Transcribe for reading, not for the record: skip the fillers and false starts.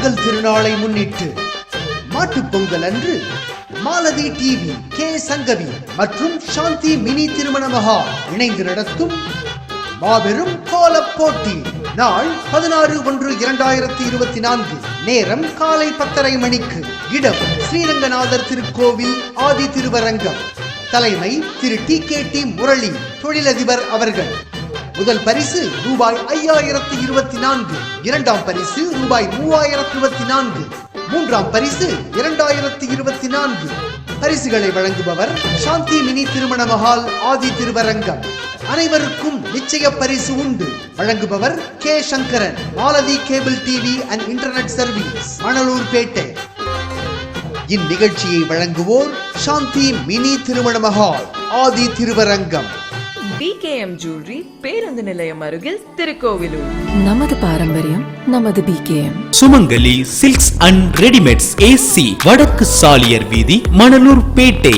பொங்கல் திருநாளை முன்னிட்டு மாட்டுப் பொங்கல் அன்று மாலதி டிவி, கே சங்கவி மற்றும் சாந்தி மினி திருமண மஹால் இணைந்து நடத்தும் மாபெரும் கோலப் போட்டி. நாள் 16/1/2024. நேரம் காலை 10:30 மணிக்கு. இடம் ஸ்ரீரங்கநாதர் திருக்கோவில், ஆதி திருவரங்கம். தலைமை திரு டி முரளி, தொழிலதிபர் அவர்கள். முதல் பரிசு ரூபாய் 5024, இரண்டாம் பரிசு ரூபாய் 3024, மூன்றாம் பரிசு 2024. பரிசுகளை வழங்குபவர் சாந்தி மினி திருமண மஹால், ஆதி திருவரங்கம். அனைவருக்கும் நிச்சய பரிசு உண்டு. வழங்குபவர் K Sankaran, Malathi cable TV and internet service, Manalurpet. இந்நிகழ்ச்சியை வழங்குவோர் Shanthi mini Thirumana Mahal, Adhi Thiruvarangam. BKM jewellery, பேருந்து நிலையம் அருகில், திருக்கோவிலூர். நமது பாரம்பரியம், நமது BKM. Sumangali silks and readymades AC, வடக்கு சாலியர் வீதி, மணலூர்பேட்டை.